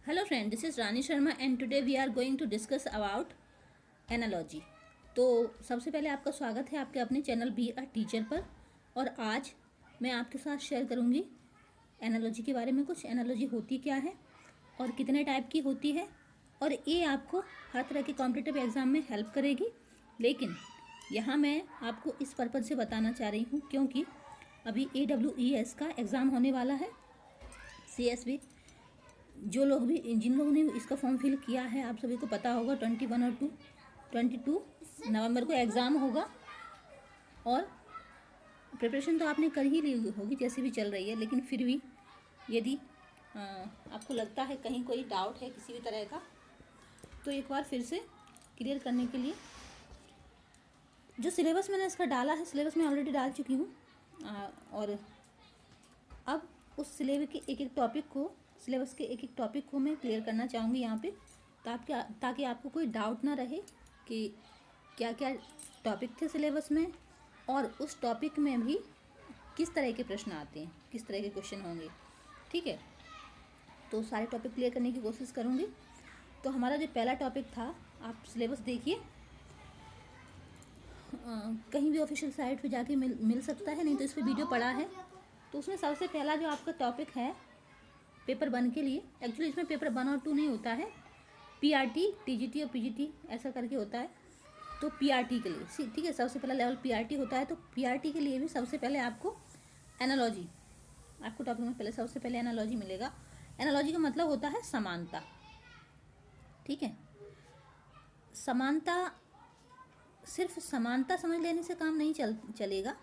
Hello friend, this is Rani Sharma and today we are going to discuss about analogy। तो सबसे पहले आपका स्वागत है आपके अपने चैनल बी अ टीचर पर। और आज मैं आपके साथ शेयर करूंगी एनालॉजी के बारे में। कुछ एनालॉजी होती क्या है और कितने टाइप की होती है, और ये आपको हर तरह के कॉम्पिटिटिव एग्ज़ाम में हेल्प करेगी। लेकिन यहाँ मैं आपको इस पर्पज़ से बताना चाह रही हूँ क्योंकि अभी AWES का एग्ज़ाम होने वाला है। CSB जो लोग भी जिन लोगों ने इसका फॉर्म फिल किया है, आप सभी को पता होगा 21 और 22 नवंबर को एग्ज़ाम होगा। और प्रिपरेशन तो आपने कर ही ली होगी जैसे भी चल रही है, लेकिन फिर भी यदि आपको लगता है कहीं कोई डाउट है किसी भी तरह का, तो एक बार फिर से क्लियर करने के लिए जो सिलेबस मैंने इसका डाला है, सिलेबस मैं ऑलरेडी डाल चुकी हूँ। और अब उस सिलेबस के एक एक टॉपिक को मैं क्लियर करना चाहूँगी यहाँ पे, ताकि आपको कोई डाउट ना रहे कि क्या क्या टॉपिक थे सिलेबस में और उस टॉपिक में भी किस तरह के प्रश्न आते हैं, किस तरह के क्वेश्चन होंगे। ठीक है, तो सारे टॉपिक क्लियर करने की कोशिश करूँगी। तो हमारा जो पहला टॉपिक था, आप सिलेबस देखिए, कहीं भी ऑफिशियल साइट पे जाके मिल सकता है, नहीं तो इस पर वीडियो पड़ा है। तो उसमें सबसे पहला जो आपका टॉपिक है पेपर 1 के लिए, एक्चुअली इसमें पेपर 1 और 2 नहीं होता है, PRT, TGT और PGT ऐसा करके होता है। तो PRT के लिए ठीक है, सबसे पहला लेवल PRT होता है। तो PRT के लिए भी सबसे पहले आपको एनालॉजी, आपको टॉपिक में पहले सबसे पहले एनालॉजी मिलेगा। एनालॉजी का मतलब होता है समानता। ठीक है, समानता, सिर्फ समानता समझ लेने से काम नहीं चलेगा।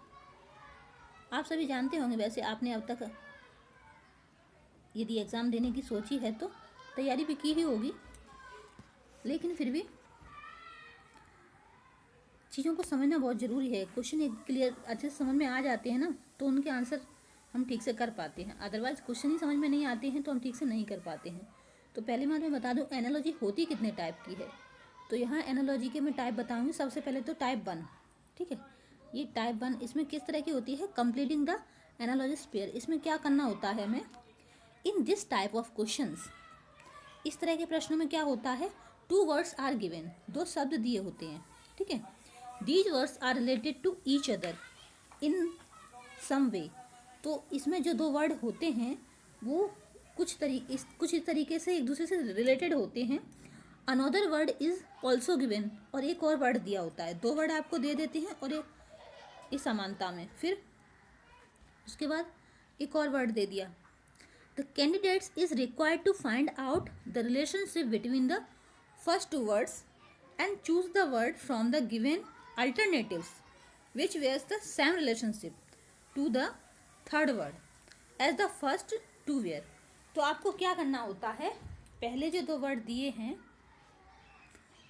आप सभी जानते होंगे, वैसे आपने अब तक यदि एग्ज़ाम देने की सोची है तो तैयारी भी की ही होगी, लेकिन फिर भी चीज़ों को समझना बहुत ज़रूरी है। क्वेश्चन एक क्लियर अच्छे से समझ में आ जाते हैं ना, तो उनके आंसर हम ठीक से कर पाते हैं। अदरवाइज़ क्वेश्चन ही समझ में नहीं आते हैं तो हम ठीक से नहीं कर पाते हैं। तो पहली बात मैं बता दूं, एनालॉजी होती कितने टाइप की है। तो यहाँ एनालॉजी के मैं टाइप बताऊँगी। सबसे पहले तो टाइप 1, ठीक है, ये टाइप 1 इसमें किस तरह की होती है, कंप्लीटिंग द एनालॉजिस पेयर। इसमें क्या करना होता है हमें, इन दिस टाइप ऑफ क्वेश्चंस, इस तरह के प्रश्नों में क्या होता है, 2 वर्ड्स आर गिवन, 2 शब्द दिए होते हैं। ठीक है, these words are related to each other in some way. तो इसमें जो 2 वर्ड होते हैं वो कुछ इस तरीके से एक दूसरे से रिलेटेड होते हैं। Another word is also given, और एक और वर्ड दिया होता है। 2 वर्ड आपको दे देते हैं और इस समानता में, फिर उसके बाद एक और वर्ड दे दिया। The candidates is required to find out the relationship between the first 2 words and choose the word from the given alternatives which bears the same relationship to the third word as the first 2 were। तो आपको क्या करना होता है, पहले जो 2 word दिए हैं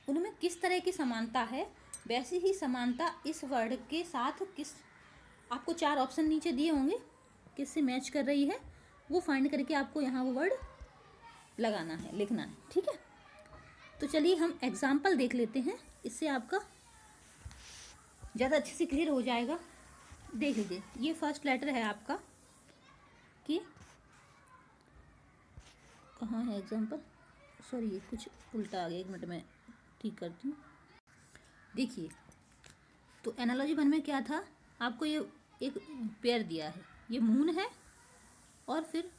उनमें किस तरह की समानता है, वैसी ही समानता इस वर्ड के साथ आपको 4 ऑप्शन नीचे दिए होंगे, किससे मैच कर रही है वो फाइंड करके आपको यहाँ वो वर्ड लगाना है, लिखना है। ठीक है, तो चलिए हम एग्जाम्पल देख लेते हैं, इससे आपका ज़्यादा अच्छे से क्लियर हो जाएगा। देख लीजिए, ये फर्स्ट लेटर है आपका, कि कहाँ है एग्जाम्पल, सॉरी ये कुछ उल्टा आ गया, 1 मिनट में ठीक करती हूँ। देखिए, तो एनालॉजी 1 में क्या था, आपको ये एक पेयर दिया है, ये मून है और फिर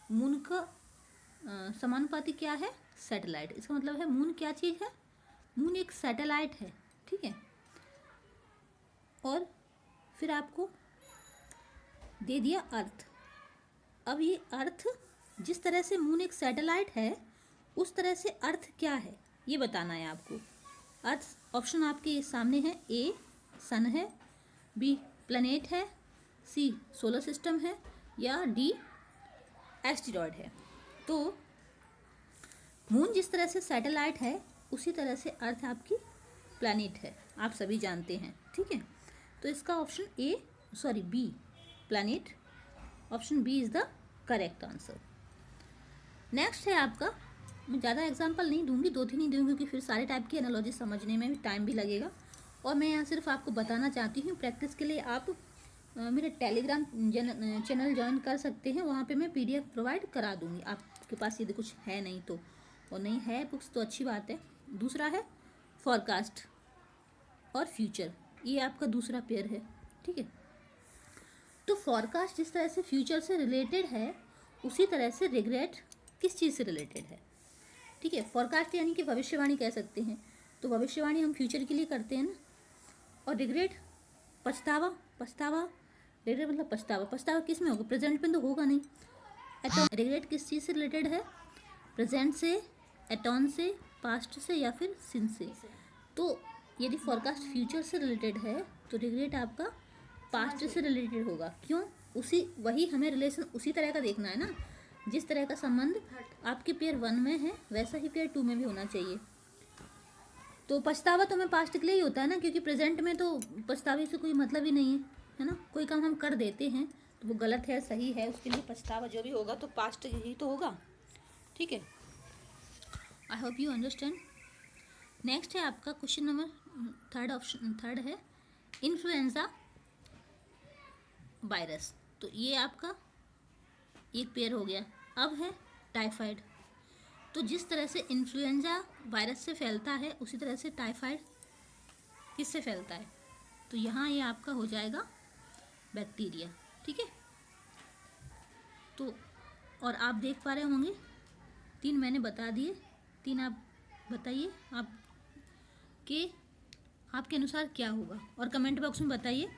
मून का समानुपाती क्या है, सैटेलाइट। इसका मतलब है मून क्या चीज़ है, मून एक सैटेलाइट है। ठीक है, और फिर आपको दे दिया अर्थ। अब ये अर्थ, जिस तरह से मून एक सैटेलाइट है उस तरह से अर्थ क्या है ये बताना है आपको। अर्थ ऑप्शन आपके सामने है, A सन है, B प्लैनेट है, C सोलर सिस्टम है, या D एस्टेरॉयड है। तो मून जिस तरह से सैटेलाइट है उसी तरह से अर्थ आपकी प्लैनेट है, आप सभी जानते हैं। ठीक है, तो इसका option B planet, option B is the correct answer. Next है आपका, मैं ज़्यादा एग्जांपल नहीं दूंगी, 2-3 ही दूंगी क्योंकि फिर सारे टाइप की एनालॉजी समझने में भी टाइम भी लगेगा। और मैं यहाँ सिर्फ आपको बताना चाहती हूँ, प्रैक्टिस के लिए आप मेरे टेलीग्राम चैनल ज्वाइन कर सकते हैं, वहाँ पे मैं PDF प्रोवाइड करा दूँगी। आप आपके पास यदि कुछ है नहीं तो, और नहीं है बुक्स तो अच्छी बात है। दूसरा है फॉरकास्ट और फ्यूचर, ये आपका दूसरा पेयर है, ठीक है। तो फॉरकास्ट जिस तरह से फ्यूचर से रिलेटेड है, उसी तरह से रिग्रेट किस चीज़ से रिलेटेड है, ठीक है। फॉरकास्ट यानी कि भविष्यवाणी कह सकते हैं, तो भविष्यवाणी हम फ्यूचर के लिए करते हैं ना। और रिग्रेट पछतावा, रिग्रेट मतलब पछतावा किस में होगा, प्रेजेंट में तो होगा नहीं। रिग्रेट किस चीज़ से रिलेटेड है, प्रेजेंट से, एटॉन से, पास्ट से या फिर सिन से। तो यदि फॉरकास्ट फ्यूचर से रिलेटेड है तो रिग्रेट आपका पास्ट से रिलेटेड होगा। क्यों, वही हमें रिलेशन उसी तरह का देखना है ना, जिस तरह का संबंध आपके पेयर 1 में है वैसा ही पेयर 2 में भी होना चाहिए। तो पछतावा तो हमें पास्ट के लिए ही होता है ना, क्योंकि प्रेजेंट में तो पछतावे से कोई मतलब ही नहीं है ना। कोई काम हम कर देते हैं तो वो गलत है सही है, उसके लिए पछतावा जो भी होगा तो पास्ट ही तो होगा, ठीक है। I hope you understand. Next है आपका क्वेश्चन नंबर थर्ड है इन्फ्लुएंजा वायरस। तो ये आपका एक पेयर हो गया। अब है टाइफाइड। तो जिस तरह से इन्फ्लुएंजा वायरस से फैलता है उसी तरह से टाइफाइड किससे फैलता है, तो यहाँ ये आपका हो जाएगा बैक्टीरिया, ठीक है। तो और आप देख पा रहे होंगे 3 मैंने बता दिए, 3 आप बताइए आप कि आपके अनुसार क्या होगा, और कमेंट बॉक्स में बताइए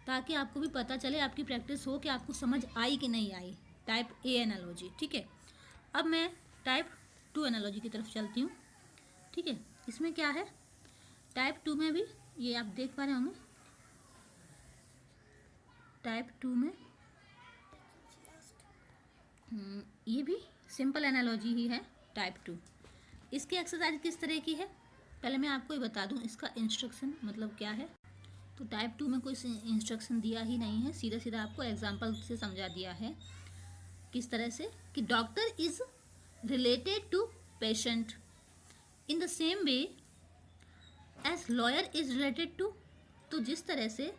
ताकि आपको भी पता चले, आपकी प्रैक्टिस हो कि आपको समझ आई कि नहीं आई टाइप ए एनालॉजी, ठीक है। अब मैं टाइप 2 एनालॉजी की तरफ चलती हूँ, ठीक है। इसमें क्या है, टाइप 2 में भी ये आप देख पा रहे होंगे, टाइप 2 में ये भी सिंपल एनालॉजी ही है टाइप 2। इसकी एक्सरसाइज किस तरह की है, पहले मैं आपको ये बता दूं इसका इंस्ट्रक्शन मतलब क्या है। तो टाइप 2 में कोई इंस्ट्रक्शन दिया ही नहीं है, सीधा सीधा आपको एग्जांपल से समझा दिया है। किस तरह से कि doctor is related to patient in the same way as lawyer is related to. तो जिस तरह से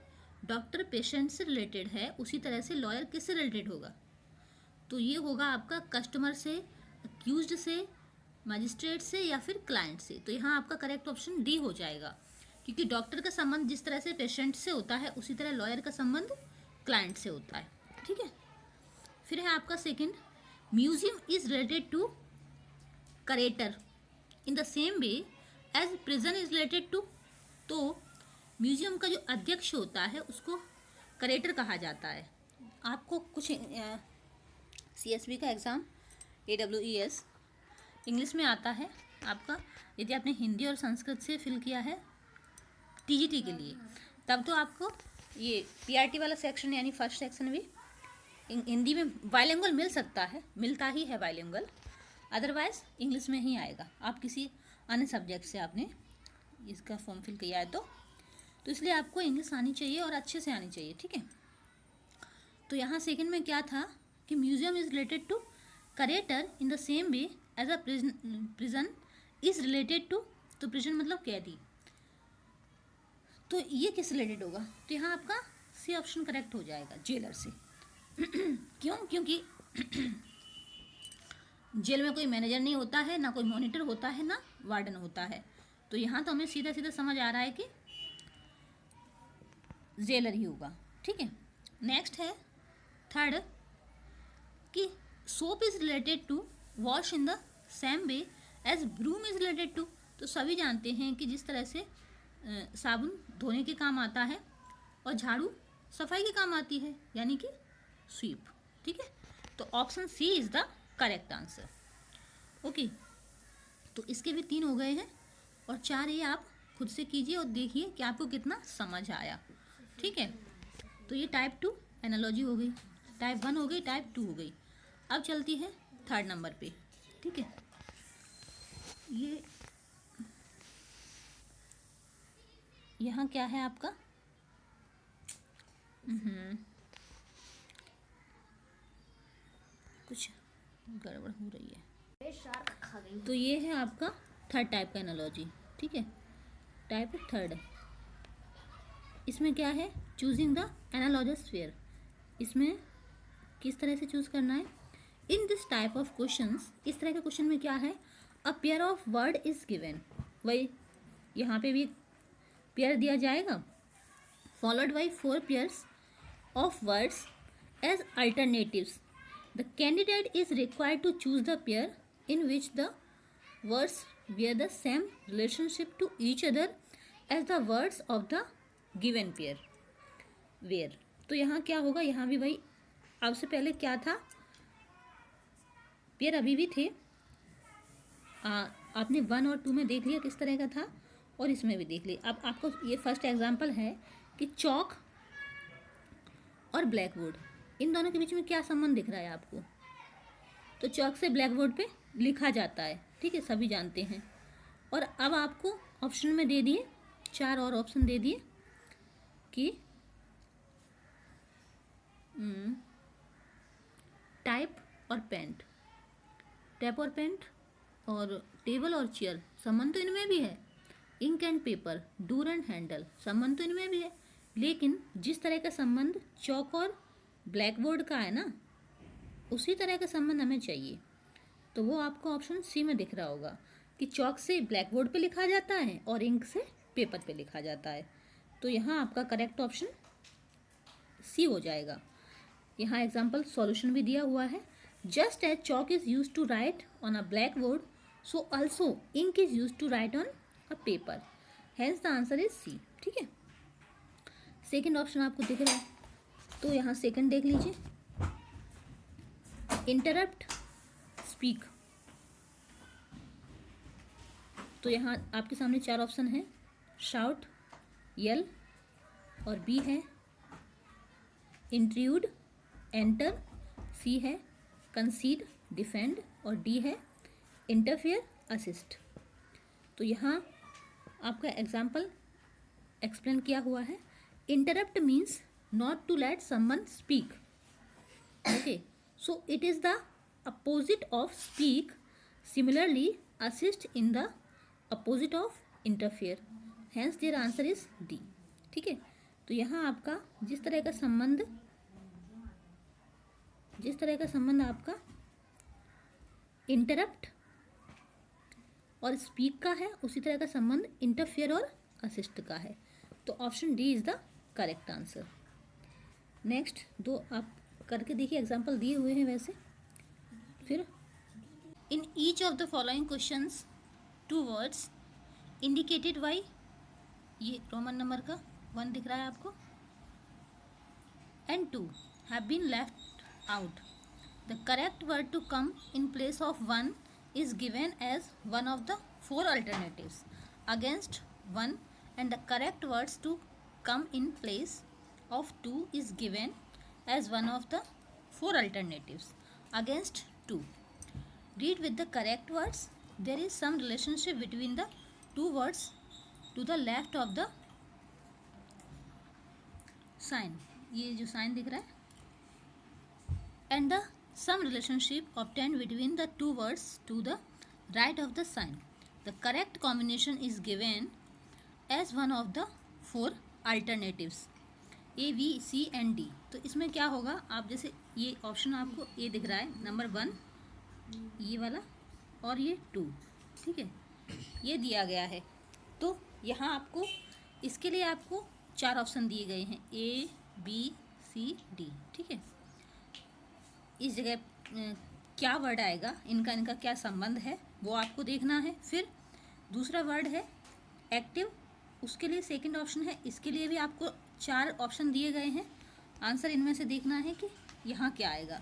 डॉक्टर पेशेंट से रिलेटेड है उसी तरह से लॉयर किससे रिलेटेड होगा, तो ये होगा आपका कस्टमर से, अक्यूज्ड से, मजिस्ट्रेट से या फिर क्लाइंट से। तो यहाँ आपका करेक्ट ऑप्शन डी हो जाएगा, क्योंकि डॉक्टर का संबंध जिस तरह से पेशेंट से होता है उसी तरह लॉयर का संबंध क्लाइंट से होता है, ठीक है। फिर है आपका second, museum is related to curator in the same way as prison is related to. तो म्यूजियम का जो अध्यक्ष होता है उसको करेटर कहा जाता है। आपको कुछ CSB का एग्ज़ाम AWES इंग्लिश में आता है आपका, यदि आपने हिंदी और संस्कृत से फिल किया है TGT के लिए, तब तो आपको ये PRT वाला सेक्शन यानी फर्स्ट सेक्शन भी हिंदी में बाइलिंगुअल मिल सकता है, मिलता ही है बाइलिंगुअल, अदरवाइज इंग्लिश में ही आएगा। आप किसी अन्य सब्जेक्ट से आपने इसका फॉर्म फिल किया है तो इसलिए आपको इंग्लिश आनी चाहिए और अच्छे से आनी चाहिए, ठीक है। तो यहाँ सेकंड में क्या था कि museum is related to curator in the same way as a prison is related to. तो प्रिजन मतलब कैदी, तो ये किस रिलेटेड होगा, तो यहाँ आपका सी ऑप्शन करेक्ट हो जाएगा, जेलर से। क्यों, क्योंकि जेल में कोई मैनेजर नहीं होता है, ना कोई मॉनिटर होता है, ना वार्डन होता है। तो यहाँ तो हमें सीधा सीधा समझ आ रहा है कि जेलर ही होगा, ठीक है। नेक्स्ट है थर्ड कि soap is related to wash in the same way as broom is related to. तो सभी जानते हैं कि जिस तरह से साबुन धोने के काम आता है और झाड़ू सफाई के काम आती है, यानी कि स्वीप, ठीक है। तो option C is the correct answer, okay. तो इसके भी 3 हो गए हैं और 4 ये आप खुद से कीजिए और देखिए कि आपको कितना समझ आया, ठीक है। तो ये टाइप 2 एनालॉजी हो गई, टाइप 1 हो गई, टाइप 2 हो गई। अब चलती है थर्ड नंबर पे, ठीक है। ये यहाँ क्या है आपका, कुछ गड़बड़ हो रही है। तो ये है आपका थर्ड टाइप का एनालॉजी, ठीक है, टाइप थर्ड। इसमें क्या है, चूजिंग द एनालॉजस पेयर। इसमें किस तरह से चूज़ करना है in this type of questions, इस तरह के क्वेश्चन में क्या है, a pair of word is given, वही यहाँ पे भी पेयर दिया जाएगा, followed by 4 pairs of words as alternatives. The candidate is required to choose the pair in which the words bear the same relationship to each other as the words of the given pair. Where तो यहाँ क्या होगा, यहाँ भी भाई अब से पहले क्या था, पेयर अभी भी थे, आपने 1 और 2 में देख लिया किस तरह का था, और इसमें भी देख लिया. अब आपको ये फर्स्ट एग्जांपल है कि चौक और ब्लैक बोर्ड, इन दोनों के बीच में क्या संबंध दिख रहा है आपको. तो चौक से ब्लैक बोर्ड पे लिखा जाता है, ठीक है, सभी जानते हैं. और अब आपको ऑप्शन में दे दिए 4 और ऑप्शन दे दिए कि टाइप और पेंट, टैप और पेंट, और टेबल और चेयर, संबंध तो इनमें भी है. Ink and paper, door and handle, संबंध तो इनमें भी है. लेकिन जिस तरह का संबंध चौक और ब्लैक बोर्ड का है ना, उसी तरह का संबंध हमें चाहिए. तो वो आपको ऑप्शन सी में दिख रहा होगा कि चौक से ब्लैक बोर्ड पे लिखा जाता है और इंक से पेपर पे लिखा जाता है. तो यहाँ आपका करेक्ट ऑप्शन सी हो जाएगा. यहाँ एग्जाम्पल सॉल्यूशन भी दिया हुआ है. Just as chalk is use to write on a black board, so also ink is use to write on a paper, hence the answer is C. ठीक है, second option आपको दिख रहा है, तो यहाँ सेकेंड देख लीजिए. इंटरप्ट स्पीक, तो यहाँ आपके सामने 4 ऑप्शन हैं. शाउट, यल, और बी है इंट्रूड, एंटर, सी है कंसीड, डिफेंड, और डी है इंटरफेयर, असिस्ट. तो यहाँ आपका एग्जाम्पल एक्सप्लेन किया हुआ है. Interrupt means not to let someone speak. Okay, so it is the opposite of speak. Similarly, assist in the opposite of interfere. Hence their answer is D. ठीक है, तो यहाँ आपका जिस तरह का संबंध आपका इंटरप्ट और स्पीक का है, उसी तरह का संबंध इंटरफेयर और असिस्ट का है. तो option D is the correct answer. Next 2 आप करके देखिए, एग्जाम्पल दिए हुए हैं वैसे. फिर in each of the following questions 2 words indicated by, ये रोमन नंबर का 1 दिख रहा है आपको, and 2 have been left out. The correct word to come in place of 1 is given as one of the 4 alternatives against 1, and the correct words to come in place of 2 is given as one of the 4 alternatives against 2. Read with the correct words. There is some relationship between the 2 words to the left of the sign. ये जो sign दिख रहा है, and the some relationship obtained between the 2 words to the right of the sign. The correct combination is given as one of the 4 alternatives A, B, C and D. तो इसमें क्या होगा, आप जैसे ये ऑप्शन आपको ए दिख रहा है, नंबर 1 ये वाला, और ये 2, ठीक है, ये दिया गया है. तो यहाँ आपको इसके लिए आपको 4 ऑप्शन दिए गए हैं, ए, बी, सी, डी. ठीक है, इस जगह क्या वर्ड आएगा, इनका क्या संबंध है वो आपको देखना है. फिर दूसरा वर्ड है एक्टिव, उसके लिए सेकंड ऑप्शन है. इसके लिए भी आपको 4 ऑप्शन दिए गए हैं. आंसर इनमें से देखना है कि यहाँ क्या आएगा.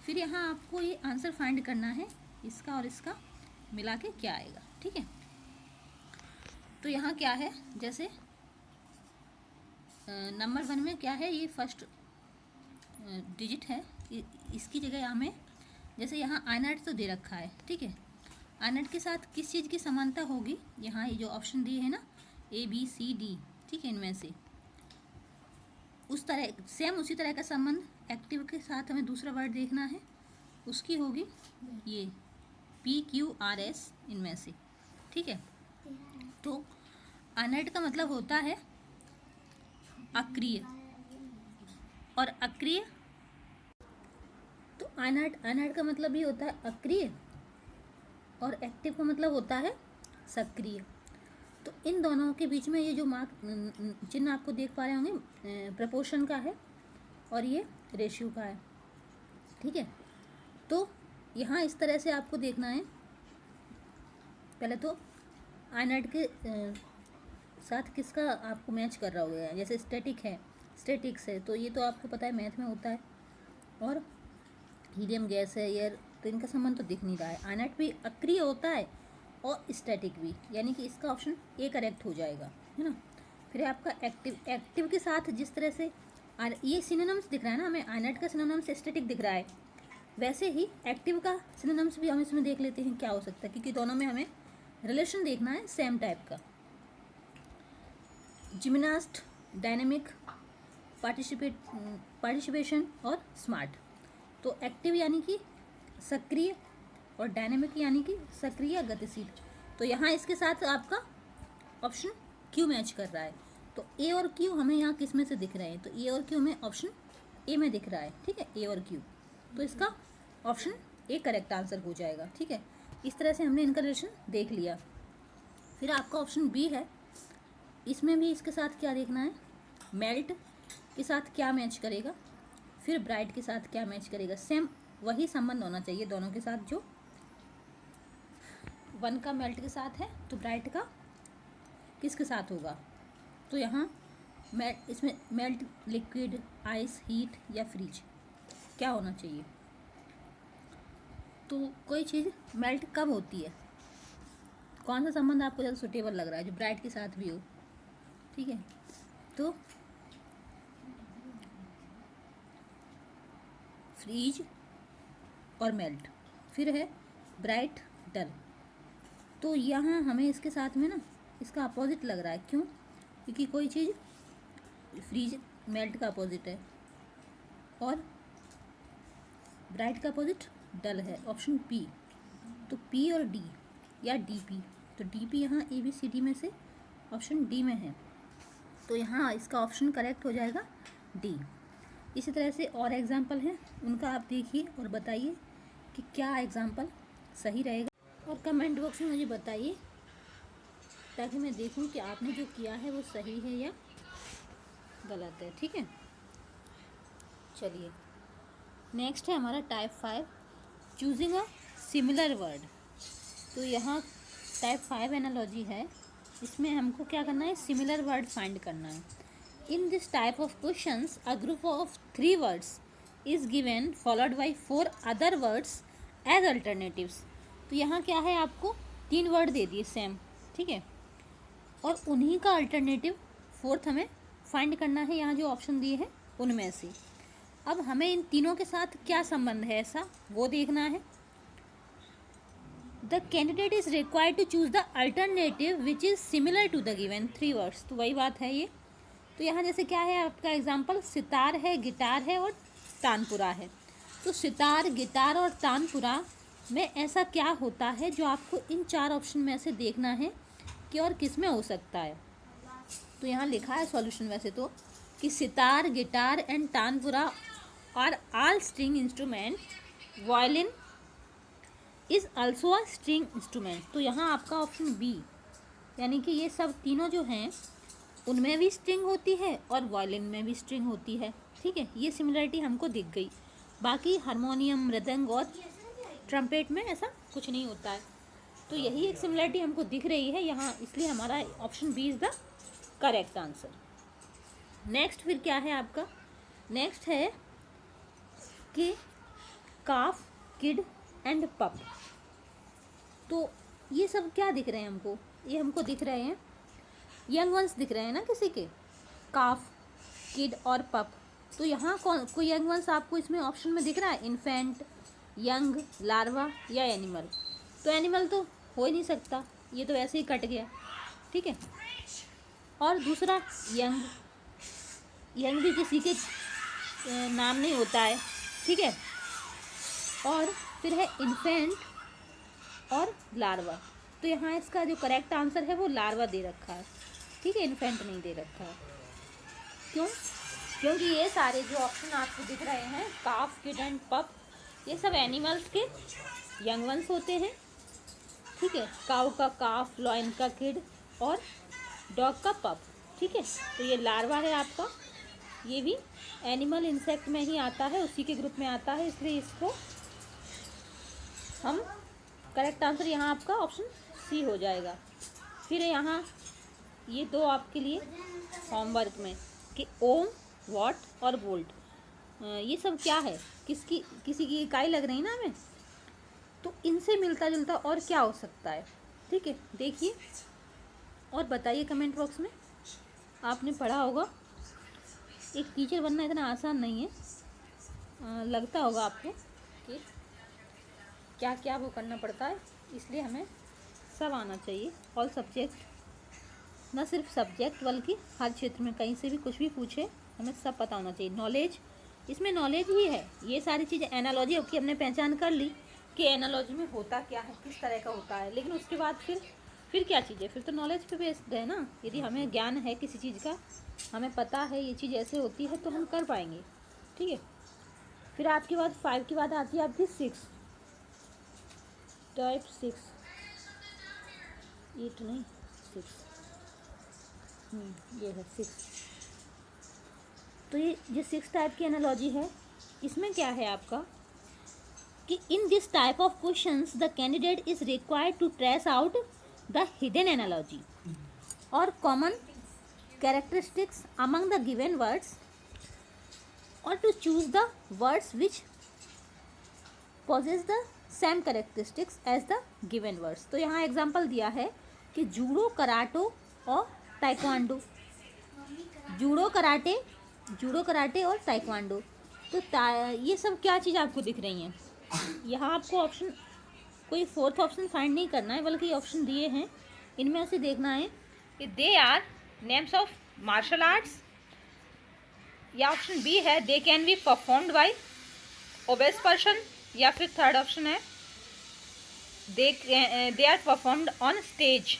फिर यहाँ आपको ये आंसर फाइंड करना है, इसका और इसका मिला के क्या आएगा. ठीक है, तो यहाँ क्या है, जैसे नंबर 1 में क्या है, ये फर्स्ट डिजिट है, इसकी जगह हमें जैसे यहाँ आइनट तो दे रखा है. ठीक है, आइनट के साथ किस चीज़ की समानता होगी, यहाँ ये जो ऑप्शन दिए है ना, ए, बी, सी, डी. ठीक है, इनमें से उस तरह सेम उसी तरह का संबंध एक्टिव के साथ हमें दूसरा वर्ड देखना है, उसकी होगी ये PQRS इनमें से. ठीक है, तो अनर्ट का मतलब होता है अक्रिय, और अक्रिय, तो अनर्ट का मतलब भी होता है अक्रिय और एक्टिव का मतलब होता है सक्रिय। तो इन दोनों के बीच में ये जो मार्क चिन्ह आपको देख पा रहे होंगे प्रपोर्शन का है और ये रेशियो का है, ठीक है। तो यहाँ इस तरह से आपको देखना है, पहले तो अनर्ट के साथ किसका आपको मैच कर रहा होगा, जैसे स्टैटिक्स है तो ये तो आपको पता है मैथ में होता है, और हीलियम गैस है एयर, तो इनका संबंध तो दिख नहीं रहा है। अनर्ट भी अक्रिय होता है और स्टैटिक भी, यानी कि इसका ऑप्शन ए करेक्ट हो जाएगा, है ना। फिर आपका एक्टिव के साथ जिस तरह से ये सिनोनिम्स दिख रहा है ना हमें, अनर्ट का सिनोनिम्स स्टैटिक दिख रहा है, वैसे ही एक्टिव का सिनोनिम्स भी हम इसमें देख लेते हैं क्या हो सकता है, क्योंकि दोनों में हमें रिलेशन देखना है सेम टाइप का। जिम्नास्ट, डायनेमिक, पार्टिसिपेशन और स्मार्ट। तो एक्टिव यानी कि सक्रिय और डायनेमिक यानी कि सक्रिय गतिशील। तो यहाँ इसके साथ आपका ऑप्शन क्यू मैच कर रहा है। तो ए और क्यू हमें यहाँ किस में से दिख रहे हैं, तो ए और क्यू हमें ऑप्शन ए में दिख रहा है, ठीक है, ए और क्यू। तो इसका ऑप्शन ए करेक्ट आंसर हो जाएगा, ठीक है। इस तरह से हमने इनका रिलेशन देख लिया। फिर आपका ऑप्शन बी है, इसमें भी इसके साथ क्या देखना है, मेल्ट के साथ क्या मैच करेगा, फिर ब्राइट के साथ क्या मैच करेगा। सेम वही संबंध होना चाहिए दोनों के साथ, जो वन का मेल्ट के साथ है तो ब्राइट का किसके साथ होगा। तो यहाँ इसमें मेल्ट लिक्विड, आइस, हीट या फ्रीज क्या होना चाहिए। तो कोई चीज़ मेल्ट कब होती है, कौन सा संबंध आपको ज़्यादा सुटेबल लग रहा है जो ब्राइट के साथ भी हो, ठीक है। तो फ्रीज और मेल्ट, फिर है ब्राइट, डल। तो यहाँ हमें इसके साथ में ना इसका अपोजिट लग रहा है, क्यों, क्योंकि कोई चीज़ फ्रीज मेल्ट का अपोजिट है और ब्राइट का अपोजिट डल है, ऑप्शन पी। तो पी और डी या डी पी, तो डी पी यहाँ ए बी सी डी में से ऑप्शन डी में है, तो यहाँ इसका ऑप्शन करेक्ट हो जाएगा डी। इसी तरह से और एग्जाम्पल हैं, उनका आप देखिए और बताइए कि क्या एग्जाम्पल सही रहेगा, और कमेंट बॉक्स में मुझे बताइए ताकि मैं देखूं कि आपने जो किया है वो सही है या गलत है, ठीक है। चलिए नेक्स्ट है हमारा type 5, choosing a similar word. तो यहाँ टाइप 5 एनालॉजी है, इसमें हमको क्या करना है, सिमिलर वर्ड फाइंड करना है। In this type of questions a group of 3 words is given followed by 4 other words as alternatives. तो यहाँ क्या है, आपको 3 वर्ड दे दिए सेम, ठीक है, और उन्हीं का अल्टरनेटिव 4th हमें फाइंड करना है, यहाँ जो ऑप्शन दिए हैं उनमें से। अब हमें इन तीनों के साथ क्या संबंध है ऐसा वो देखना है। The candidate is required to choose the alternative which is similar to the given 3 words. तो वही बात है ये। तो यहाँ जैसे क्या है आपका एग्जाम्पल, सितार है, गिटार है और तानपुरा है। तो सितार, गिटार और तानपुरा में ऐसा क्या होता है जो आपको इन 4 ऑप्शन में से देखना है कि और किस में हो सकता है। तो यहाँ लिखा है सॉल्यूशन वैसे तो कि sitar, guitar and tanpura are all string instrument, violin is also a string instrument. तो यहाँ आपका ऑप्शन बी, यानी कि ये सब तीनों जो हैं उनमें भी स्ट्रिंग होती है और वायलिन में भी स्ट्रिंग होती है, ठीक है। ये सिमिलरिटी हमको दिख गई। बाकी हारमोनियम, मृदंग और ट्रम्पेट में ऐसा कुछ नहीं होता है। तो यही एक सिमिलरिटी हमको दिख रही है यहाँ, इसलिए हमारा option B is the correct answer. Next फिर क्या है आपका, नेक्स्ट है कि काफ, किड एंड पप। तो ये सब क्या दिख रहे हैं हमको, ये हमको दिख रहे हैं यंग वंस दिख रहे हैं ना किसी के, काफ, किड और पप। तो यहाँ कोई यंग वंस आपको इसमें ऑप्शन में दिख रहा है, इन्फेंट, यंग, लार्वा या एनिमल। तो एनिमल तो हो ही नहीं सकता, ये तो ऐसे ही कट गया, ठीक है। और दूसरा यंग, यंग भी किसी के नाम नहीं होता है, ठीक है। और फिर है इन्फेंट और लार्वा। तो यहाँ इसका जो करेक्ट आंसर है वो लार्वा दे रखा है, ठीक है, इन्फेंट नहीं दे रखा है। क्यों, क्योंकि ये सारे जो ऑप्शन आपको दिख रहे हैं काफ, किड एंड पप, ये सब एनिमल्स के यंग वंस होते हैं, ठीक है। काऊ का काफ, लॉयन का किड और डॉग का पप, ठीक है। तो ये लार्वा है आपका, ये भी एनिमल इंसेक्ट में ही आता है, उसी के ग्रुप में आता है, इसलिए इसको हम करेक्ट आंसर यहाँ आपका ऑप्शन सी हो जाएगा। फिर यहाँ ये दो आपके लिए होमवर्क में कि ओम, वॉट और वोल्ट, ये सब क्या है, किसी की इकाई लग रही ना हमें, तो इनसे मिलता जुलता और क्या हो सकता है, ठीक है। देखिए और बताइए कमेंट बॉक्स में। आपने पढ़ा होगा, एक टीचर बनना इतना आसान नहीं है, लगता होगा आपको कि क्या क्या वो करना पड़ता है, इसलिए हमें सब आना चाहिए। ऑल सब्जेक्ट, न सिर्फ सब्जेक्ट बल्कि हर क्षेत्र में कहीं से भी कुछ भी पूछे हमें सब पता होना चाहिए। नॉलेज, इसमें नॉलेज ही है, ये सारी चीज़ें एनालॉजी की हमने पहचान कर ली कि एनालॉजी में होता क्या है, किस तरह का होता है, लेकिन उसके बाद फिर क्या चीज़ है, फिर तो नॉलेज पे बेस्ड है ना। यदि हमें ज्ञान है किसी चीज़ का, हमें पता है ये चीज़ ऐसे होती है, तो हम कर पाएंगे, ठीक है। फिर आपके बाद 5 की बात आती है आपकी 6, टाइप 6, 8 नहीं 6, ये है 6। तो ये 6 टाइप की एनालॉजी है। इसमें क्या है आपका कि in this type of questions the candidate is required to trace out the hidden analogy और common characteristics among the given words और to choose the words which possess the same characteristics as the given words. तो यहाँ example दिया है कि judo, karate और taekwondo, judo karate और taekwondo. तो ये सब क्या चीज़ आपको दिख रही हैं, यहाँ आपको ऑप्शन, कोई फोर्थ ऑप्शन फाइंड नहीं करना है, बल्कि ऑप्शन दिए हैं, इनमें से देखना है कि they are names of martial arts, या ऑप्शन बी है they can be performed by obese person, या फिर थर्ड ऑप्शन है they are performed on stage,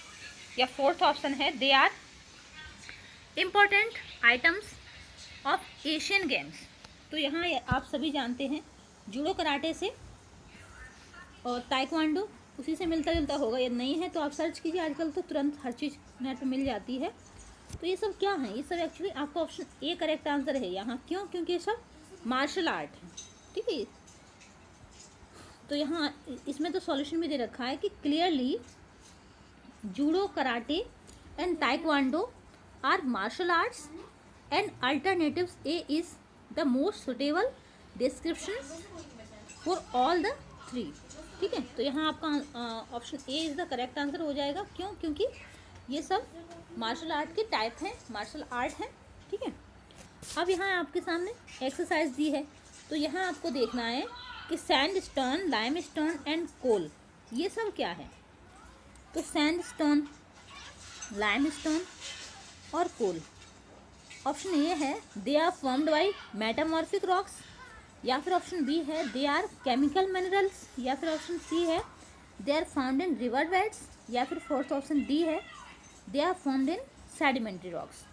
या फोर्थ ऑप्शन है they are important items of Asian games. तो यहाँ आप सभी जानते हैं जूडो कराटे से और ताइक्वांडो उसी से मिलता जुलता होगा, यदि नहीं है तो आप सर्च कीजिए, आजकल तो तुरंत हर चीज़ नेट पे मिल जाती है। तो ये सब क्या है, ये सब एक्चुअली आपका ऑप्शन ए करेक्ट आंसर है यहाँ, क्यों, क्योंकि ये सब मार्शल आर्ट है, ठीक है। तो यहाँ इसमें तो सॉल्यूशन भी दे रखा है कि clearly judo, karate and taekwondo are martial arts and alternatives A is the most suitable description for all the 3, ठीक है। तो यहाँ आपका option A is the correct answer हो जाएगा, क्यों, क्योंकि ये सब मार्शल आर्ट के टाइप हैं, मार्शल आर्ट हैं, ठीक है। अब यहाँ आपके सामने एक्सरसाइज दी है, तो यहाँ आपको देखना है कि सैंडस्टोन, लाइमस्टोन एंड कोल, ये सब क्या है। तो सैंडस्टोन, लाइमस्टोन और कोल, ऑप्शन ए है they are formed by metamorphic rocks, या फिर ऑप्शन बी है दे आर केमिकल मिनरल्स, या फिर ऑप्शन सी है they are found in river beds, या फिर फोर्थ ऑप्शन डी है they are found in sedimentary rocks.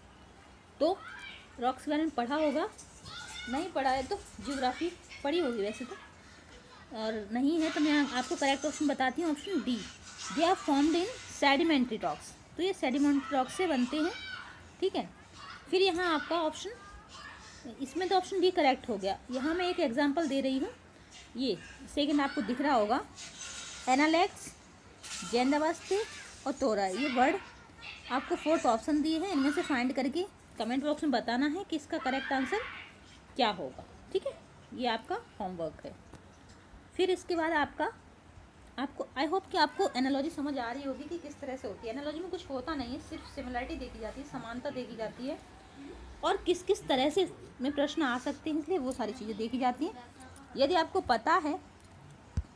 तो रॉक्स के बारे में पढ़ा होगा, नहीं पढ़ा है तो ज्योग्राफी पढ़ी होगी वैसे तो, और नहीं है तो मैं आपको करेक्ट ऑप्शन बताती हूँ, option D, they are formed in sedimentary rocks. तो ये सेडिमेंट्री रॉक्स से बनते हैं, ठीक है। फिर यहाँ आपका ऑप्शन, इसमें तो ऑप्शन डी करेक्ट हो गया। यहाँ मैं एक एग्जांपल दे रही हूँ, ये सेकंड आपको दिख रहा होगा, एनालेक्स, जेंदावास्ते और तोरा, ये वर्ड आपको फोर्थ ऑप्शन दिए हैं, इनमें से फाइंड करके कमेंट बॉक्स में बताना है कि इसका करेक्ट आंसर क्या होगा, ठीक है। ये आपका होमवर्क है। फिर इसके बाद आपको आई होप कि आपको एनालॉजी समझ आ रही होगी कि किस तरह से होती है। एनालॉजी में कुछ होता नहीं है, सिर्फ सिमिलरिटी देखी जाती है, समानता देखी जाती है, और किस किस तरह से में प्रश्न आ सकते हैं, इसलिए वो सारी चीज़ें देखी जाती हैं। यदि आपको पता है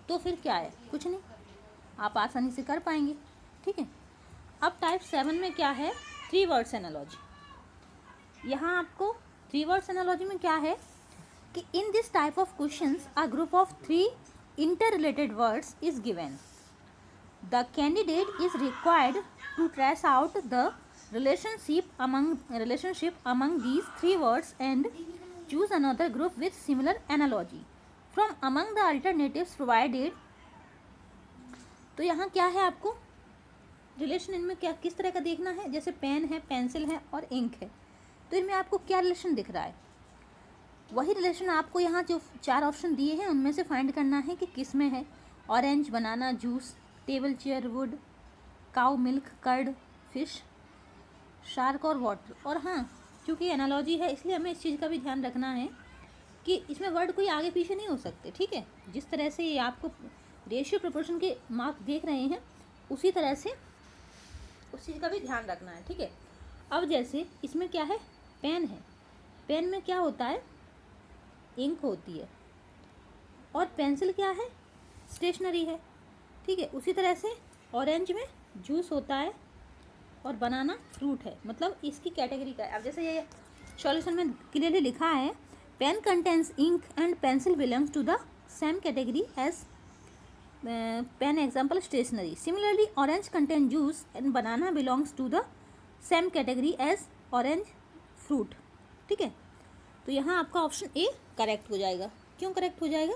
तो फिर क्या है, कुछ नहीं, आप आसानी से कर पाएंगे, ठीक है। अब टाइप 7 में क्या है, 3 वर्ड्स एनालॉजी। यहाँ आपको 3 वर्ड्स एनालॉजी में क्या है कि in this type of questions a group of 3 interrelated words is given. The candidate is required to trace out the relationship among these 3 words and choose another group with similar analogy. From among the alternatives provided, तो यहाँ क्या है आपको relation इनमें क्या किस तरह का देखना है, जैसे पेन है, पेंसिल है और इंक है, तो इनमें आपको क्या रिलेशन दिख रहा है, वही रिलेशन आपको यहाँ जो 4 ऑप्शन दिए हैं उनमें से फाइंड करना है कि किस में है। Orange, banana, juice, table chair, wood, cow milk, curd, fish, shark और वाटर। और हाँ, क्योंकि एनालॉजी है इसलिए हमें इस चीज़ का भी ध्यान रखना है कि इसमें वर्ड कोई आगे पीछे नहीं हो सकते, ठीक है। जिस तरह से ये आपको रेशियो प्रोपोर्शन के मार्क देख रहे हैं उसी तरह से उस चीज़ का भी ध्यान रखना है, ठीक है। अब जैसे इसमें क्या है, पेन है, पेन में क्या होता है, इंक होती है, और पेंसिल क्या है, स्टेशनरी है, ठीक है। उसी तरह से ऑरेंज में जूस होता है और बनाना फ्रूट है, मतलब इसकी कैटेगरी का है। अब जैसे ये सॉल्यूशन में क्लियरली लिखा है, pen contains ink and pencil belongs to the same category as pen example stationery. Similarly orange contain juice and banana belongs to the same category as orange fruit, ठीक है। तो यहाँ आपका ऑप्शन ए करेक्ट हो जाएगा। क्यों correct हो जाएगा,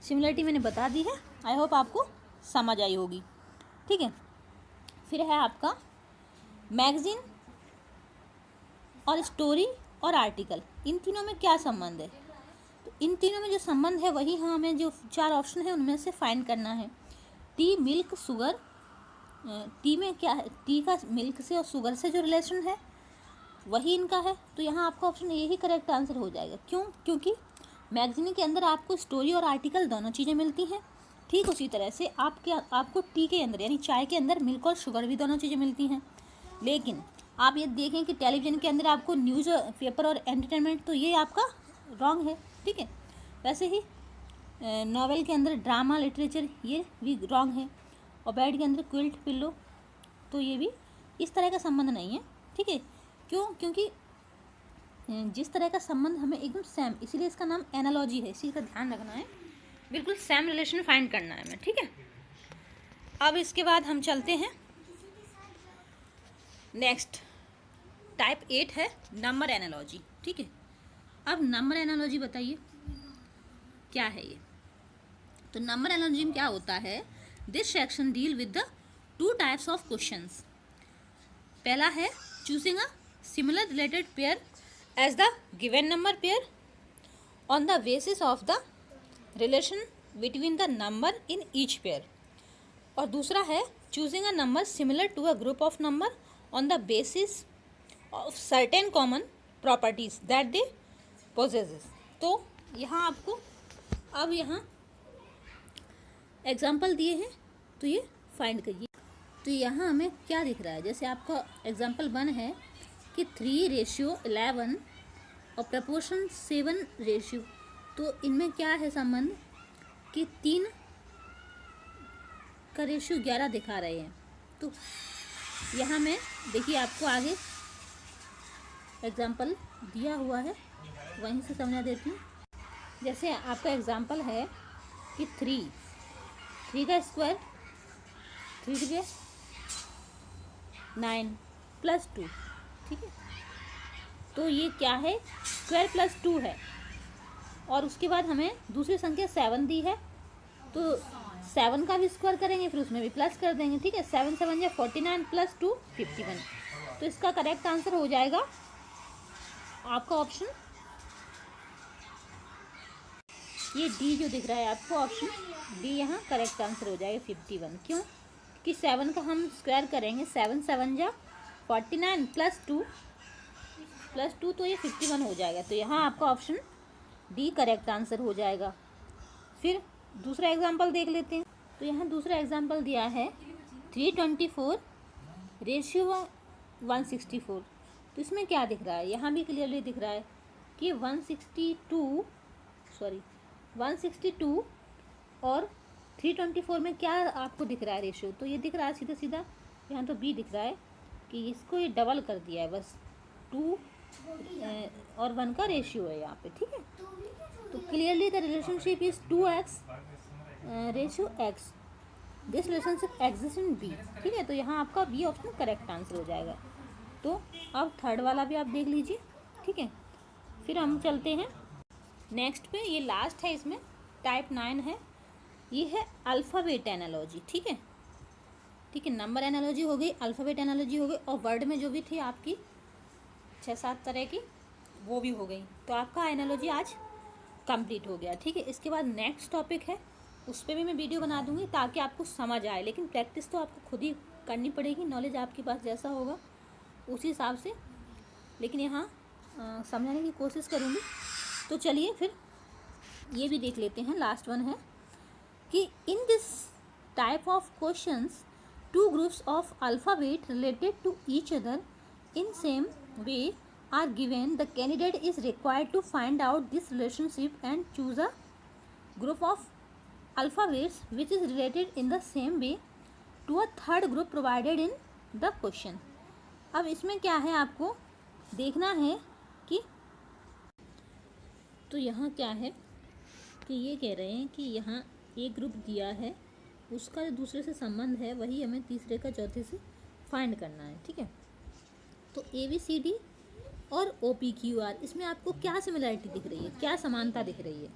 सिमिलरिटी मैंने बता दी है, आई होप आपको समझ आई होगी, ठीक है। फिर है आपका मैगजीन और स्टोरी और आर्टिकल, इन तीनों में क्या संबंध है, तो इन तीनों में जो संबंध है वही हमें जो 4 ऑप्शन है उनमें से फाइंड करना है। टी, मिल्क, शुगर, टी में क्या है, टी का मिल्क से और शुगर से जो रिलेशन है वही इनका है, तो यहाँ आपका ऑप्शन ए ही करेक्ट आंसर हो जाएगा। क्यों, क्योंकि मैगजीन के अंदर आपको स्टोरी और आर्टिकल दोनों चीज़ें मिलती हैं, ठीक उसी तरह से आपको टी के अंदर यानी चाय के अंदर मिल्क और शुगर भी दोनों चीज़ें मिलती हैं। लेकिन आप ये देखें कि टेलीविज़न के अंदर आपको न्यूज़ पेपर और एंटरटेनमेंट, तो ये आपका रॉन्ग है, ठीक है। वैसे ही नॉवेल के अंदर ड्रामा, लिटरेचर, ये भी रॉन्ग है। और बेड के अंदर क्विल्ट, पिल्लो, तो ये भी इस तरह का संबंध नहीं है, ठीक है। क्यों, क्योंकि जिस तरह का संबंध हमें एकदम सेम, इसीलिए इसका नाम एनालॉजी है, इसी का ध्यान रखना है, बिल्कुल सेम रिलेशन फाइंड करना है हमें, ठीक है। अब इसके बाद हम चलते हैं नेक्स्ट, टाइप 8 है नंबर एनालॉजी, ठीक है। अब नंबर एनालॉजी बताइए क्या है ये, तो नंबर एनालॉजी में क्या होता है, this section deal with the 2 types of questions. पहला है choosing a similar related pair as the given number pair on the basis of the relation between the number in each pair, और दूसरा है choosing a number similar to a group of number on the basis of certain common properties that they possesses. तो यहाँ आपको अब यहाँ example दिए हैं तो ये फाइंड करिए। तो यहाँ हमें क्या दिख रहा है, जैसे आपका एग्जाम्पल 1 है कि 3:11 और प्रपोर्शन 7 तो इनमें क्या है संबंध कि 3 का रेशियो 11 दिखा रहे हैं। तो यहाँ मैं देखिए आपको आगे एग्जाम्पल दिया हुआ है वहीं से समझा देती हूँ। जैसे आपका एग्जाम्पल है कि 3 का स्क्वायर 3 के 9 + 2, ठीक है। तो ये क्या है, स्क्वायर प्लस 2 है, और उसके बाद हमें दूसरी संख्या 7 दी है, तो 7 का भी स्क्वायर करेंगे फिर उसमें भी प्लस कर देंगे, ठीक है। 7 7 या 49 + 2 51। तो इसका करेक्ट आंसर हो जाएगा आपका ऑप्शन ये डी जो दिख रहा है आपको, ऑप्शन डी यहाँ करेक्ट आंसर हो जाएगा 51। क्यों कि 7 का हम स्क्वायर करेंगे, 7 7 या 49 + 2 तो ये 51 हो जाएगा। तो यहाँ आपका ऑप्शन डी करेक्ट आंसर हो जाएगा। फिर दूसरा एग्जांपल देख लेते हैं। तो यहाँ दूसरा एग्जांपल दिया है 324:164। तो इसमें क्या दिख रहा है, यहाँ भी क्लियरली दिख रहा है कि 162 और 324 में क्या आपको दिख रहा है रेशियो, तो ये दिख रहा है सीधा सीधा यहाँ तो बी दिख रहा है कि इसको ये डबल कर दिया है, बस 2 और 1 का रेशियो है यहाँ पे, ठीक है। तो clearly the relationship is 2x ratio x, this relationship exist in B, ठीक है। तो यहाँ आपका बी ऑप्शन करेक्ट आंसर हो जाएगा। तो अब थर्ड वाला भी आप देख लीजिए, ठीक है। फिर हम चलते हैं नेक्स्ट पे, ये लास्ट है इसमें टाइप 9 है, ये है अल्फ़ाबेट एनालॉजी। ठीक है, ठीक है, नंबर एनालॉजी हो गई, अल्फ़ाबेट एनालॉजी हो गई, और वर्ड में जो भी थी आपकी 6-7 तरह की वो भी हो गई। तो आपका एनालॉजी आज कंप्लीट हो गया। ठीक है, इसके बाद नेक्स्ट टॉपिक है, उस पर भी मैं वीडियो बना दूंगी ताकि आपको समझ आए, लेकिन प्रैक्टिस तो आपको खुद ही करनी पड़ेगी, नॉलेज आपके पास जैसा होगा उसी हिसाब से, लेकिन यहाँ समझाने की कोशिश करूँगी। तो चलिए फिर ये भी देख लेते हैं, लास्ट वन है कि in this type of questions two groups of alphabet related to each other in same way are given, the candidate is required to find out this relationship and choose a group of alphabets which is related in the same way to a third group provided in the question। अब इसमें क्या है, आपको देखना है कि तो यहाँ क्या है कि ये कह रहे हैं कि यहाँ एक ग्रुप दिया है, उसका जो दूसरे से संबंध है वही हमें तीसरे का चौथे से फाइंड करना है। ठीक है, तो ABCD और OPQR, इसमें आपको क्या सिमिलरिटी दिख रही है, क्या समानता दिख रही है,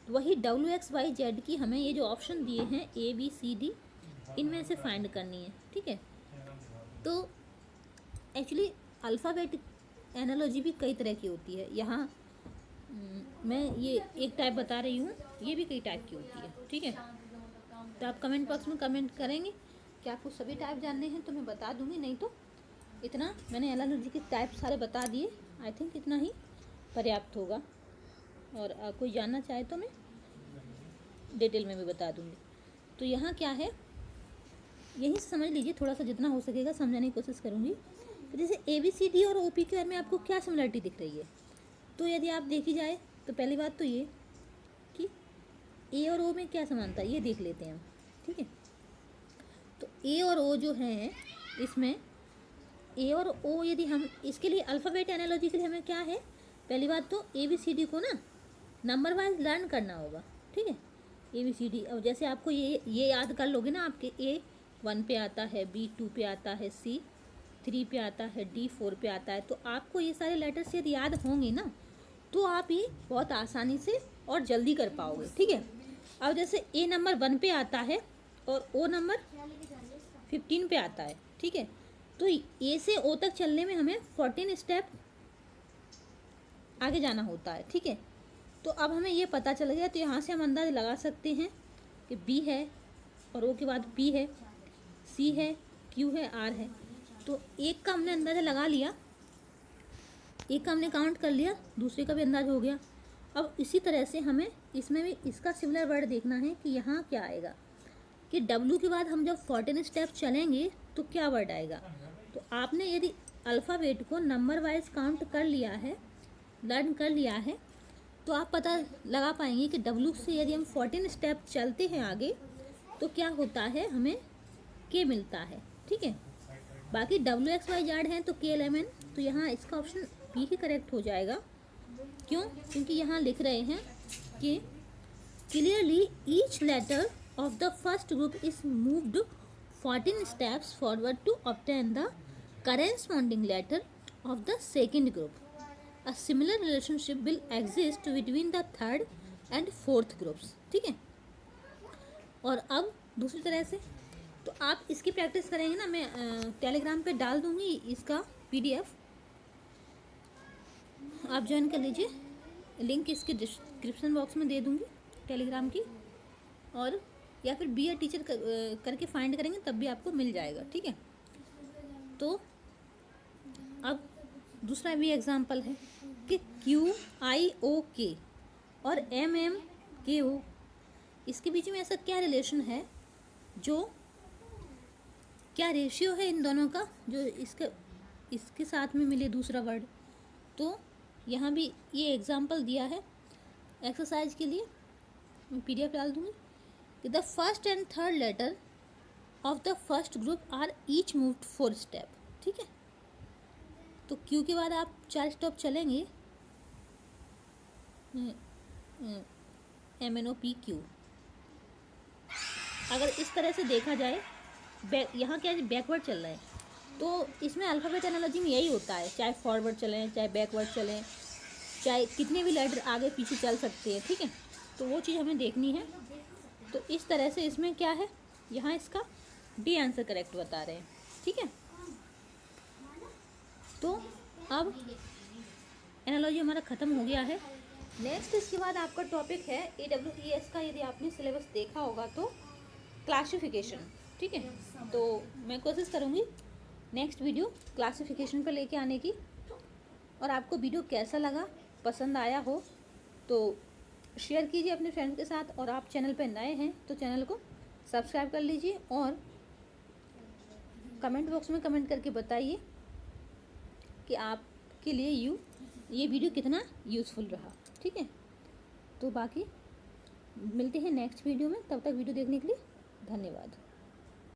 वही WXYZ की हमें ये जो ऑप्शन दिए हैं ABCD, इनमें से फाइंड करनी है। ठीक है, तो एक्चुअली अल्फ़ाबेट एनालॉजी भी कई तरह की होती है, यहाँ मैं ये एक टाइप बता रही हूँ, ये भी कई टाइप की होती है। ठीक है, तो आप कमेंट बॉक्स में कमेंट करेंगे कि आपको सभी टाइप जानने हैं तो मैं बता दूँगी, नहीं तो इतना मैंने एनालॉजी के टाइप सारे बता दिए, आई थिंक इतना ही पर्याप्त होगा, और कोई जानना चाहे तो मैं डिटेल में भी बता दूंगी। तो यहाँ क्या है, यही समझ लीजिए, थोड़ा सा जितना हो सकेगा समझाने की कोशिश करूँगी। तो जैसे ABCD और OPQR में आपको क्या सिमिलरिटी दिख रही है, तो यदि आप देखी जाए तो पहली बात तो ये कि A और O में क्या समानता है ये देख लेते हैं हम। ठीक है, तो A और O जो है, इसमें A और O यदि हम इसके लिए अल्फ़ाबेट एनालॉजी के लिए हमें क्या है, पहली बात तो ABCD को ना नंबर वाइज लर्न करना होगा। ठीक है, ABCD, और जैसे आपको ये याद कर लोगे ना, आपके A 1 पे आता है, B 2 पे आता है, C 3 पे आता है, D 4 पे आता है, तो आपको ये सारे लेटर्स यदि याद होंगे ना तो आप ये बहुत आसानी से और जल्दी कर पाओगे। ठीक है, अब जैसे A नंबर 1 पे आता है और O नंबर 15 पे आता है। ठीक है, तो A से O तक चलने में हमें 14 स्टेप आगे जाना होता है। ठीक है, तो अब हमें ये पता चल गया, तो यहाँ से हम अंदाज़ लगा सकते हैं कि B है और O के बाद P है, C है, Q है, R है। तो एक का हमने अंदाज़ा लगा लिया, एक का हमने काउंट कर लिया, दूसरे का भी अंदाज़ हो गया। अब इसी तरह से हमें इसमें भी इसका सिमिलर वर्ड देखना है कि यहाँ क्या आएगा, कि W के बाद हम जब 14 स्टेप चलेंगे तो क्या वर्ड आएगा। तो आपने यदि अल्फ़ाबेट को नंबर वाइज काउंट कर लिया है, लर्न कर लिया है, तो आप पता लगा पाएंगे कि W से यदि हम 14 स्टेप चलते हैं आगे तो क्या होता है, हमें K मिलता है। ठीक है, बाकी WXYZ हैं तो K11, तो यहाँ इसका ऑप्शन B ही करेक्ट हो जाएगा। क्यों, क्योंकि यहाँ लिख रहे हैं कि clearly each letter of the first group is moved 14 steps forward to obtain the corresponding letter of the second group. A similar relationship will exist between the third and fourth groups। ठीक है, और अब दूसरी तरह से तो आप इसकी प्रैक्टिस करेंगे ना, मैं टेलीग्राम पे डाल दूँगी इसका PDF, आप ज्वाइन कर लीजिए, लिंक इसके डिस्क्रिप्शन बॉक्स में दे दूँगी टेलीग्राम की, और या फिर बी ए टीचर करके फाइंड करेंगे तब भी आपको मिल जाएगा। ठीक है, तो अब दूसरा भी एग्जांपल है कि QIOK और MMKO, इसके बीच में ऐसा क्या रिलेशन है, जो क्या रेशियो है इन दोनों का, जो इसके साथ में मिले दूसरा वर्ड। तो यहाँ भी ये एग्जांपल दिया है एक्सरसाइज के लिए, मैं PDF डाल दूँगी कि the first and third letter of the first group are each moved 4 step. ठीक है, तो Q के बाद आप 4 स्टेप चलेंगे, MNOPQ। अगर इस तरह से देखा जाए, यहाँ क्या है, बैकवर्ड चल रहा है, तो इसमें अल्फ़ाबेट एनालॉजी में यही होता है, चाहे फॉरवर्ड चलें चाहे बैकवर्ड चलें, चाहे कितने भी लेटर आगे पीछे चल सकते हैं। ठीक है, तो वो चीज़ हमें देखनी है। तो इस तरह से इसमें क्या है, यहाँ इसका डी आंसर करेक्ट बता रहे हैं, ठीक है। तो अब एनालॉजी हमारा ख़त्म हो गया है। नेक्स्ट इसके बाद आपका टॉपिक है AWES का, यदि आपने सिलेबस देखा होगा तो क्लासिफिकेशन, ठीक है। तो मैं कोशिश करूँगी नेक्स्ट वीडियो क्लासिफिकेशन पर लेके आने की। और आपको वीडियो कैसा लगा, पसंद आया हो तो शेयर कीजिए अपने फ्रेंड के साथ, और आप चैनल पर नए हैं तो चैनल को सब्सक्राइब कर लीजिए, और कमेंट बॉक्स में कमेंट करके बताइए कि आपके लिए ये वीडियो कितना यूज़फुल रहा, ठीक है। तो बाकी मिलते हैं नेक्स्ट वीडियो में, तब तक वीडियो देखने के लिए धन्यवाद।